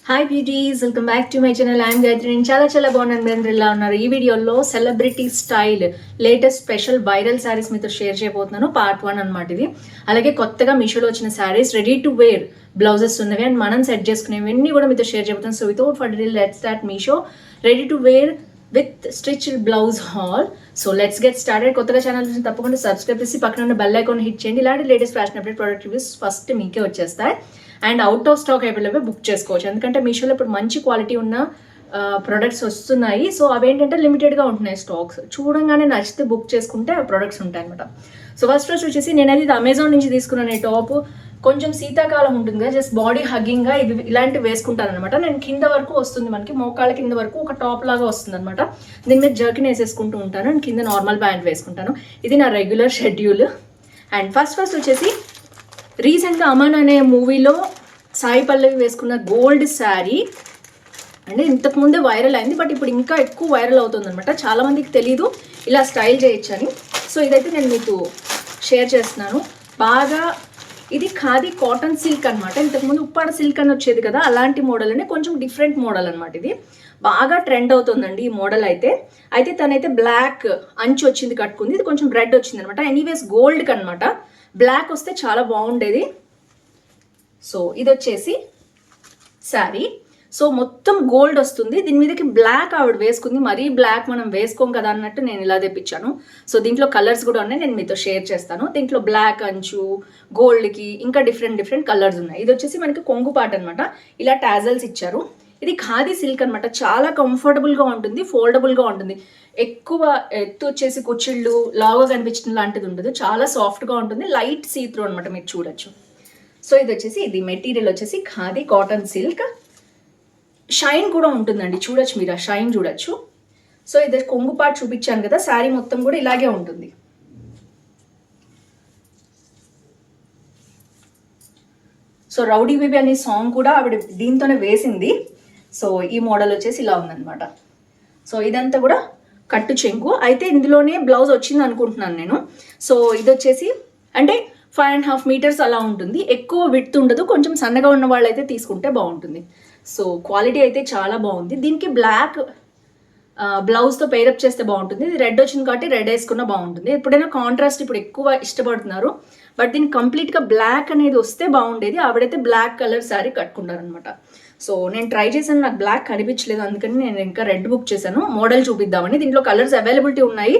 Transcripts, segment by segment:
Hi beauties, welcome back to my channel. I'm Gayatri. నేను చాలా బాగున్నాను. మీరు ఇలా ఉన్నారు. ఈ వీడియోలో celebrity style latest special viral saris మీతో షేర్ చేయబోతున్నాను. పార్ట్ 1 అనమాట ఇది. అలాగే కొత్తగా మీషోలో వచ్చిన saris, ready to wear blouses ఉన్నవి అండ్ మనం సెట్ చేసుకునేవన్నీ కూడా మీతో షేర్ చేయబోతున్నాను. So without further let's start Meesho ready to wear with stitched blouse haul. So let's get started. కొత్తగా ఛానల్ నుంచి తప్పకుండా సబ్స్క్రైబ్ చేసి పక్కన ఉన్న బెల్ ఐకాన్ హిట్ చేయండి. ఇలాంటి latest fashion update product reviews first మీకే వచ్చేస్తాయి. And out of stock available book చేసుకోవచ్చు. ఎందుకంటే మీషోలో ఇప్పుడు మంచి క్వాలిటీ ఉన్న ప్రొడక్ట్స్ వస్తున్నాయి. సో అవేంటంటే లిమిటెడ్గా ఉంటున్నాయి స్టాక్స్. చూడంగానే నచ్చితే బుక్ చేసుకుంటే ఆ ప్రొడక్ట్స్ ఉంటాయి అనమాట. సో ఫస్ట్ వచ్చేసి నేనైతే ఇది అమెజాన్ నుంచి తీసుకున్నాను. ఈ టాప్ కొంచెం శీతాకాలం ఉంటుంది కదా, జస్ట్ బాడీ హగ్గింగ్గా ఇవి ఇలాంటివి వేసుకుంటాను అనమాట. నేను కింద వరకు వస్తుంది, మనకి మోకాళ్ళ కింద వరకు ఒక టాప్ లాగా వస్తుంది అనమాట. దీని మీద జర్కిన్ వేసేసుకుంటూ ఉంటాను అండ్ కింద నార్మల్ ప్యాంట్ వేసుకుంటాను. ఇది నా రెగ్యులర్ షెడ్యూల్. అండ్ ఫస్ట్ వచ్చేసి రీసెంట్గా అమన్ అనే మూవీలో సాయి పల్లవి వేసుకున్న గోల్డ్ శారీ అంటే ఇంతకుముందే వైరల్ అయింది, బట్ ఇప్పుడు ఇంకా ఎక్కువ వైరల్ అవుతుంది అనమాట. చాలామందికి తెలీదు ఇలా స్టైల్ చేయొచ్చని. సో ఇదైతే నేను మీకు షేర్ చేస్తున్నాను. బాగా ఇది ఖాదీ కాటన్ సిల్క్ అనమాట. ఇంతకుముందు ఉప్పాడ సిల్క్ అని వచ్చేది కదా, అలాంటి మోడల్ అనే కొంచెం డిఫరెంట్ మోడల్ అనమాట. ఇది బాగా ట్రెండ్ అవుతుందండి ఈ మోడల్ అయితే. తనైతే బ్లాక్ అంచు వచ్చింది కట్టుకుంది, ఇది కొంచెం రెడ్ వచ్చింది అనమాట. ఎనీవేస్ గోల్డ్కి అనమాట. బ్లాక్ వస్తే చాలా బాగుండేది. సో ఇది వచ్చేసి శారీ. సో మొత్తం గోల్డ్ వస్తుంది. దీని మీదకి బ్లాక్ ఆవిడ వేసుకుంది. మరీ బ్లాక్ మనం వేసుకోం కదా అన్నట్టు నేను ఇలా తెప్పించాను. సో దీంట్లో కలర్స్ కూడా ఉన్నాయి, నేను మీతో షేర్ చేస్తాను. దీంట్లో బ్లాక్ అంచు, గోల్డ్కి ఇంకా డిఫరెంట్ కలర్స్ ఉన్నాయి. ఇది వచ్చేసి మనకి కొంగు పాట అనమాట. ఇలా టాజల్స్ ఇచ్చారు. ఇది ఖాదీ సిల్క్ అనమాట. చాలా కంఫర్టబుల్గా ఉంటుంది, ఫోల్డబుల్గా ఉంటుంది. ఎక్కువ ఎత్తు వచ్చేసి కుచ్చిళ్ళు లావుగా కనిపించడం లాంటిది ఉండదు. చాలా సాఫ్ట్గా ఉంటుంది. లైట్ సీత్రూ అనమాట, మీరు చూడొచ్చు. సో ఇది వచ్చేసి ఇది మెటీరియల్ వచ్చేసి ఖాదీ కాటన్ సిల్క్. షైన్ కూడా ఉంటుందండి, చూడొచ్చు మీరు, ఆ షైన్ చూడొచ్చు. సో ఇది కొంగు పార్ట్ చూపించాను కదా, శారీ మొత్తం కూడా ఇలాగే ఉంటుంది. సో రౌడీ బేబీ అనే సాంగ్ కూడా ఆవిడ దీంతోనే వేసింది. సో ఈ మోడల్ వచ్చేసి ఇలా ఉందన్నమాట. సో ఇదంతా కూడా కట్టు చెంగు అయితే. ఇందులోనే బ్లౌజ్ వచ్చింది అనుకుంటున్నాను నేను. సో ఇది వచ్చేసి అంటే 5.5 మీటర్స్ అలా ఉంటుంది. ఎక్కువ విడ్త్ ఉండదు. కొంచెం సన్నగా ఉన్న వాళ్ళు అయితే తీసుకుంటే బాగుంటుంది. సో క్వాలిటీ అయితే చాలా బాగుంది. దీనికి బ్లాక్ బ్లౌజ్తో పేరప్ చేస్తే బాగుంటుంది. ఇది రెడ్ వచ్చింది కాబట్టి రెడ్ వేసుకున్నా బాగుంటుంది. ఎప్పుడైనా కాంట్రాస్ట్ ఇప్పుడు ఎక్కువ ఇష్టపడుతున్నారు, బట్ దీనికి కంప్లీట్గా బ్లాక్ అనేది వస్తే బాగుండేది. ఆవిడైతే బ్లాక్ కలర్ శారీ కట్టుకుంటారనమాట. సో నేను ట్రై చేశాను, నాకు బ్లాక్ కనిపించలేదు, అందుకని నేను ఇంకా రెడ్ బుక్ చేశాను. మోడల్ చూపిద్దామని. దీంట్లో కలర్స్ అవైలబిలిటీ ఉన్నాయి,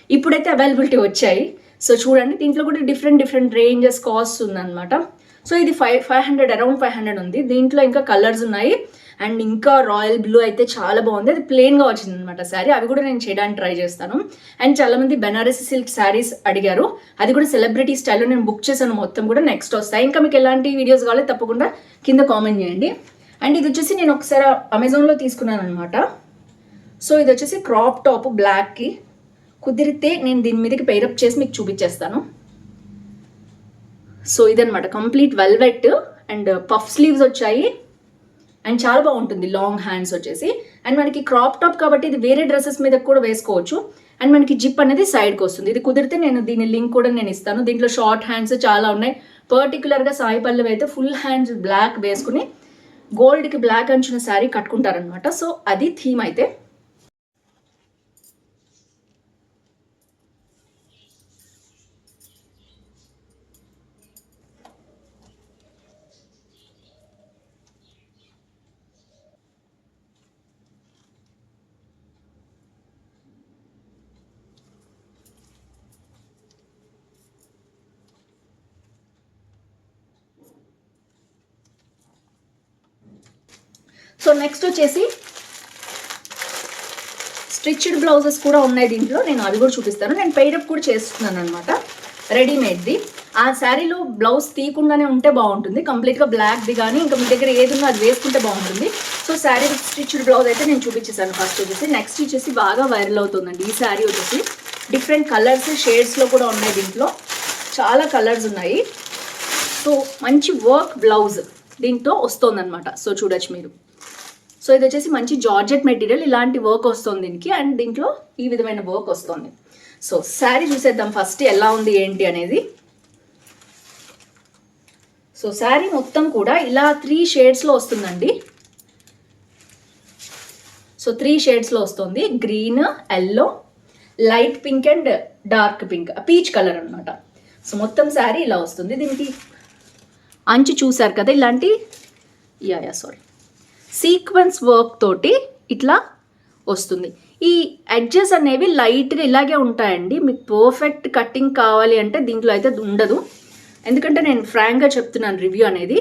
ఇప్పుడైతే అవైలబిలిటీ వచ్చాయి. సో చూడండి, దీంట్లో కూడా డిఫరెంట్ రేంజెస్ కాస్ట్ ఉందన్నమాట. సో ఇది 500 అరౌండ్ 500 ఉంది. దీంట్లో ఇంకా కలర్స్ ఉన్నాయి. అండ్ ఇంకా రాయల్ బ్లూ అయితే చాలా బాగుంది. అది ప్లెయిన్గా వచ్చింది అనమాట శారీ. అవి కూడా నేను చేయడానికి ట్రై చేస్తాను. అండ్ చాలామంది బెనారసి సిల్క్ శారీస్ అడిగారు, అది కూడా సెలబ్రిటీ స్టైల్లో నేను బుక్ చేశాను. మొత్తం కూడా నెక్స్ట్ వస్తాయి. ఇంకా మీకు ఎలాంటి వీడియోస్ కావాలో తప్పకుండా కింద కామెంట్ చేయండి. అండ్ ఇది వచ్చేసి నేను ఒకసారి అమెజాన్లో తీసుకున్నాను అనమాట. సో ఇది వచ్చేసి క్రాప్ టాప్ బ్లాక్కి. కుదిరితే నేను దీని మీదకి పేరప్ చేసి మీకు చూపించేస్తాను. సో ఇదనమాట complete velvet and puff sleeves వచ్చాయి. అండ్ చాలా బాగుంటుంది. లాంగ్ హ్యాండ్స్ వచ్చేసి. అండ్ మనకి క్రాప్ టాప్ కాబట్టి ఇది వేరే డ్రెస్సెస్ మీద కూడా వేసుకోవచ్చు. అండ్ మనకి జిప్ అనేది సైడ్కి వస్తుంది. ఇది కుదిరితే నేను దీని లింక్ కూడా నేను ఇస్తాను. దీంట్లో షార్ట్ హ్యాండ్స్ చాలా ఉన్నాయి. పర్టికులర్గా సాయి పల్లవి అయితే ఫుల్ హ్యాండ్స్ బ్లాక్ వేసుకుని గోల్డ్కి బ్లాక్ అంచున శారీ కట్టుకుంటారనమాట. సో అది థీమ్ అయితే. సో నెక్స్ట్ వచ్చేసి స్టిచ్డ్ బ్లౌజెస్ కూడా ఉన్నాయి దీంట్లో. నేను అది కూడా చూపిస్తాను. నేను పెయిరప్ కూడా చేస్తున్నాను అనమాట, రెడీమేడ్ది. ఆ శారీలో బ్లౌజ్ తీయకుండానే ఉంటే బాగుంటుంది. కంప్లీట్గా బ్లాక్ది కానీ ఇంకా మీ దగ్గర ఏది ఉన్నా అది వేసుకుంటే బాగుంటుంది. So sari with stitched blouse అయితే నేను చూపించేసాను ఫస్ట్ వచ్చేసి. నెక్స్ట్ వచ్చేసి బాగా వైరల్ అవుతుందండి ఈ శారీ వచ్చేసి. డిఫరెంట్ కలర్స్ షేడ్స్లో కూడా ఉన్నాయి. దీంట్లో చాలా కలర్స్ ఉన్నాయి. సో మంచి వర్క్ బ్లౌజ్ దీంతో వస్తుందన్నమాట. సో చూడొచ్చు మీరు. సో ఇది వచ్చేసి మంచి జార్జెట్ మెటీరియల్, ఇలాంటి వర్క్ వస్తుంది దీనికి. అండ్ దీంట్లో ఈ విధమైన వర్క్ వస్తుంది. సో శారీ చూసేద్దాం ఫస్ట్ ఎలా ఉంది ఏంటి అనేది. సో శారీ మొత్తం కూడా ఇలా 3 షేడ్స్లో వస్తుందండి. సో 3 షేడ్స్లో వస్తుంది, green, yellow, light pink and dark pink, peach colour అనమాట. సో మొత్తం శారీ ఇలా వస్తుంది. దీనికి అంచు చూసారు కదా, ఇలాంటి సారీ సీక్వెన్స్ వర్క్ తోటి ఇట్లా వస్తుంది. ఈ ఎడ్జెస్ అనేవి లైట్గా ఇలాగే ఉంటాయండి. మీకు పర్ఫెక్ట్ కటింగ్ కావాలి అంటే దీంట్లో అయితే ఉండదు, ఎందుకంటే నేను ఫ్రాంక్గా చెప్తున్నాను, రివ్యూ అనేది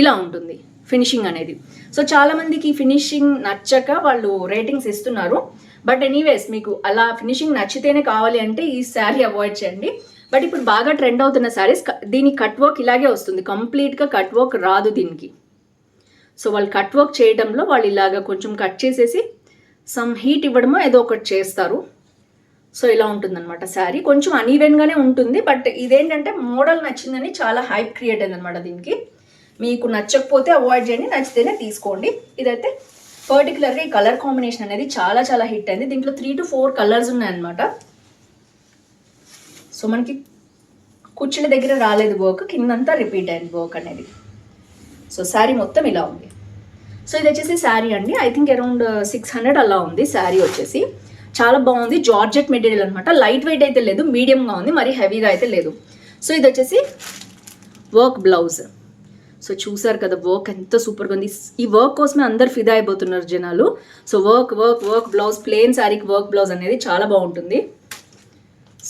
ఇలా ఉంటుంది ఫినిషింగ్ అనేది. సో చాలామందికి ఈ ఫినిషింగ్ నచ్చక వాళ్ళు రేటింగ్స్ ఇస్తున్నారు. బట్ ఎనీవేస్ మీకు అలా ఫినిషింగ్ నచ్చితేనే కావాలి అంటే ఈ శారీ అవాయిడ్ చేయండి. బట్ ఇప్పుడు బాగా ట్రెండ్ అవుతున్న శారీస్ దీని కట్ వర్క్ ఇలాగే వస్తుంది, కంప్లీట్గా కట్ వర్క్ రాదు దీనికి. సో వాళ్ళు కట్ వర్క్ చేయడంలో వాళ్ళు ఇలాగ కొంచెం కట్ చేసేసి సమ్ హీట్ ఇవ్వడమో ఏదో ఒకటి చేస్తారు. సో ఇలా ఉంటుందన్నమాట శారీ. కొంచెం అన్ఈవెన్గానే ఉంటుంది, బట్ ఇదేంటంటే మోడల్ నచ్చిందని చాలా హైప్ క్రియేట్ అయిందనమాట దీనికి. మీకు నచ్చకపోతే అవాయిడ్ చేయండి, నచ్చితేనే తీసుకోండి. ఇదైతే పర్టికులర్గా ఈ కలర్ కాంబినేషన్ అనేది చాలా చాలా హిట్ అయింది. దీంట్లో 3 to 4 కలర్స్ ఉన్నాయన్నమాట. సో మనకి కుచ్చుల దగ్గర రాలేదు వర్క్, కిందంతా రిపీట్ అయింది వర్క్ అనేది. సో శారీ మొత్తం ఇలా ఉంది. సో ఇది వచ్చేసి శారీ అండి, ఐ థింక్ అరౌండ్ 600 అలా ఉంది శారీ వచ్చేసి. చాలా బాగుంది, జార్జెట్ మెటీరియల్ అనమాట. లైట్ వెయిట్ అయితే లేదు, మీడియంగా ఉంది, మరి హెవీగా అయితే లేదు. సో ఇది వచ్చేసి వర్క్ బ్లౌజ్. సో చూసారు కదా వర్క్ ఎంత సూపర్గా ఉంది. ఈ వర్క్ కోసమే అందరు ఫిదా అయిపోతున్నారు జనాలు. So work work work blouse, plain శారీకి వర్క్ బ్లౌజ్ అనేది చాలా బాగుంటుంది.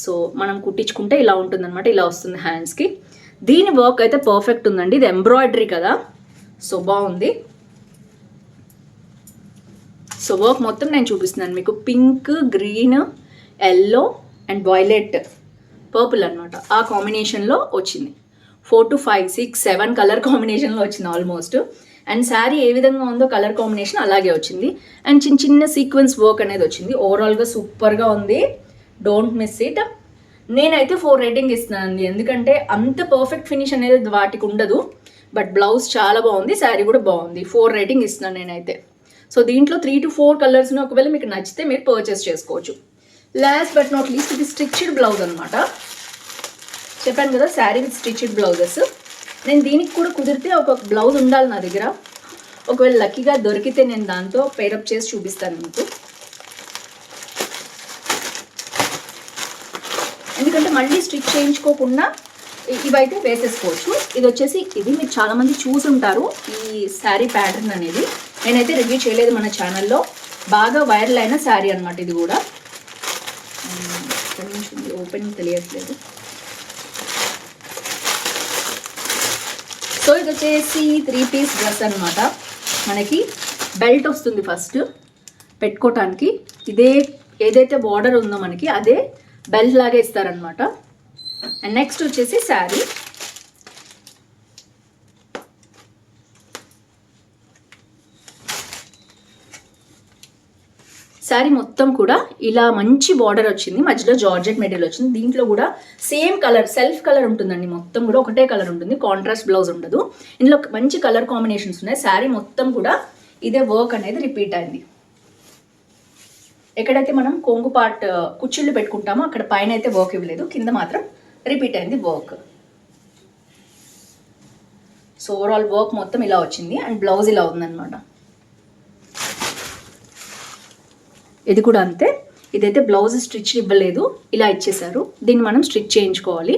సో మనం కుట్టించుకుంటే ఇలా ఉంటుంది అనమాట, ఇలా వస్తుంది హ్యాండ్స్కి. దీని వర్క్ అయితే పర్ఫెక్ట్ ఉందండి, ఇది ఎంబ్రాయిడరీ కదా, సో బాగుంది. సో వర్క్ మొత్తం నేను చూపిస్తున్నాను మీకు. Pink, green, yellow and violet, purple అనమాట, ఆ కాంబినేషన్లో వచ్చింది. 4 to 5, 6, 7 కలర్ కాంబినేషన్లో వచ్చింది ఆల్మోస్ట్. అండ్ శారీ ఏ విధంగా ఉందో కలర్ కాంబినేషన్ అలాగే వచ్చింది. అండ్ చిన్న చిన్న సీక్వెన్స్ వర్క్ అనేది వచ్చింది. ఓవరాల్గా సూపర్గా ఉంది, డోంట్ మిస్ ఇట్. నేనైతే 4 రేటింగ్ ఇస్తున్నాను, ఎందుకంటే అంత పర్ఫెక్ట్ ఫినిష్ అనేది వాటికి ఉండదు. బట్ బ్లౌజ్ చాలా బాగుంది, శారీ కూడా బాగుంది. 4 రేటింగ్ ఇస్తున్నాను నేనైతే. సో దీంట్లో 3 to 4 కలర్స్ని ఒకవేళ మీకు నచ్చితే మీరు పర్చేస్ చేసుకోవచ్చు. లాస్ట్ బట్ నాట్ లీస్ట్ ఇది స్టిచ్డ్ బ్లౌజ్ అనమాట. చెప్పాను కదా శారీ విత్ స్టిచ్డ్ బ్లౌజెస్. నేను దీనికి కూడా కుదిరితే ఒక బ్లౌజ్ ఉండాలి నా దగ్గర. ఒకవేళ లక్కీగా దొరికితే నేను దాంతో పేరప్ చేసి చూపిస్తాను మీకు. ఎందుకంటే మళ్ళీ స్టిచ్ చేయించుకోకుండా ఇవైతే వేసేసుకోవచ్చు. ఇది వచ్చేసి ఇది మీరు చాలామంది చూసుంటారు ఈ శారీ ప్యాటర్న్ అనేది. నేనైతే రివ్యూ చేయలేదు మన ఛానల్లో, బాగా వైరల్ అయిన శారీ అనమాట ఇది కూడా. ఓపెన్ తెలియట్లేదు. సో ఇది వచ్చేసి 3 piece డ్రెస్ అనమాట. మనకి బెల్ట్ వస్తుంది ఫస్ట్ పెట్టుకోవటానికి. ఇదే ఏదైతే బార్డర్ ఉందో మనకి అదే బెల్ట్ లాగే ఇస్తారనమాట. అండ్ నెక్స్ట్ వచ్చేసి శారీ. శారీ మొత్తం కూడా ఇలా మంచి బార్డర్ వచ్చింది, మధ్యలో జార్జెట్ మెటీరియల్ వచ్చింది. దీంట్లో కూడా సేమ్ కలర్, సెల్ఫ్ కలర్ ఉంటుందండి, మొత్తం కూడా ఒకటే కలర్ ఉంటుంది, కాంట్రాస్ట్ బ్లౌజ్ ఉండదు. ఇందులో మంచి కలర్ కాంబినేషన్స్ ఉన్నాయి. శారీ మొత్తం కూడా ఇదే వర్క్ అనేది రిపీట్ అయింది. ఎక్కడైతే మనం కొంగు పార్ట్ కుచ్చిళ్ళు పెట్టుకుంటామో అక్కడ పైన అయితే వర్క్ ఇవ్వలేదు, కింద మాత్రం రిపీట్ అయింది వర్క్. సో ఓవరాల్ వర్క్ మొత్తం ఇలా వచ్చింది. అండ్ బ్లౌజ్ ఇలా ఉందన్నమాట. ఇది కూడా అంతే, ఇదైతే బ్లౌజ్ స్టిచ్ ఇవ్వలేదు, ఇలా ఇచ్చేసారు. దీన్ని మనం స్టిచ్ చేయించుకోవాలి.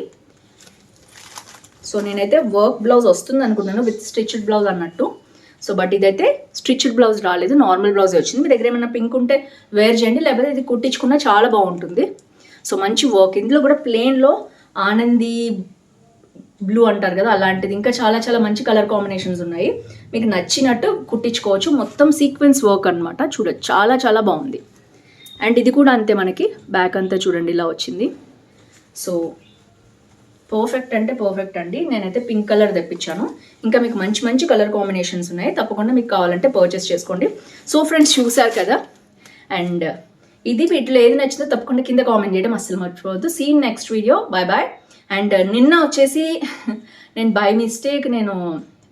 సో నేనైతే వర్క్ బ్లౌజ్ వస్తుంది అనుకున్నాను విత్ స్టిచ్డ్ బ్లౌజ్ అన్నట్టు. సో బట్ ఇదైతే స్టిచ్డ్ బ్లౌజ్ రాలేదు, నార్మల్ బ్లౌజ్ వచ్చింది. మీ దగ్గర ఏమైనా పింక్ ఉంటే వేర్ చేయండి, లేకపోతే ఇది కుట్టించుకున్నా చాలా బాగుంటుంది. సో మంచి వర్క్. ఇందులో కూడా ప్లెయిన్లో ఆనంది బ్లూ అంటారు కదా, అలాంటిది ఇంకా చాలా చాలా మంచి కలర్ కాంబినేషన్స్ ఉన్నాయి. మీకు నచ్చినట్టు కుట్టించుకోవచ్చు. మొత్తం సీక్వెన్స్ వర్క్ అనమాట, చూడొచ్చు, చాలా చాలా బాగుంది. అండ్ ఇది కూడా అంతే, మనకి బ్యాక్ అంతా చూడండి ఇలా వచ్చింది. సో పర్ఫెక్ట్ అంటే పర్ఫెక్ట్ అండి. నేనైతే పింక్ కలర్ తెప్పించాను. ఇంకా మీకు మంచి మంచి కలర్ కాంబినేషన్స్ ఉన్నాయి, తప్పకుండా మీకు కావాలంటే పర్చేస్ చేసుకోండి. సో ఫ్రెండ్స్ చూసారు కదా, అండ్ ఇది వీటిలో ఏది నచ్చిందో తప్పకుండా కింద కామెంట్ చేయడం అస్సలు మర్చిపోవద్దు. See next video, bye bye. And నిన్న వచ్చేసి నేను బై మిస్టేక్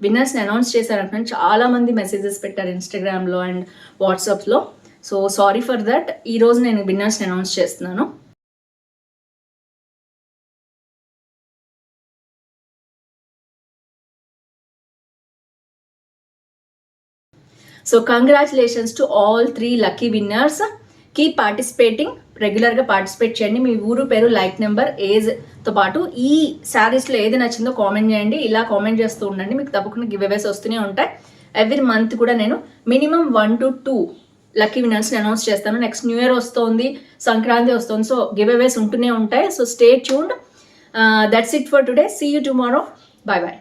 విన్నర్స్ని అనౌన్స్ చేశాను. చాలామంది మెసేజెస్ పెట్టారు ఇన్స్టాగ్రామ్లో అండ్ వాట్సాప్లో. So sorry for that. ఈరోజు నేను విన్నర్స్ని అనౌన్స్ చేస్తున్నాను. So congratulations to all 3 lucky winners. Keep participating, రెగ్యులర్గా పార్టిసిపేట్ చేయండి. మీ ఊరు పేరు, లైక్ నెంబర్, ఏజ్తో పాటు ఈ శారీస్లో ఏది నచ్చిందో కామెంట్ చేయండి. ఇలా కామెంట్ చేస్తూ ఉండండి, మీకు తప్పకుండా గివ్ అవేస్ వస్తూనే ఉంటాయి. ఎవ్రీ మంత్ కూడా నేను మినిమం 1 to 2 లక్కీ విన్నర్స్ని అనౌన్స్ చేస్తాను. నెక్స్ట్ న్యూ ఇయర్ వస్తుంది, సంక్రాంతి వస్తుంది, సో గివ్ అవేస్ ఉంటూనే ఉంటాయి. So stay tuned. That's it for today. See you tomorrow. Bye bye.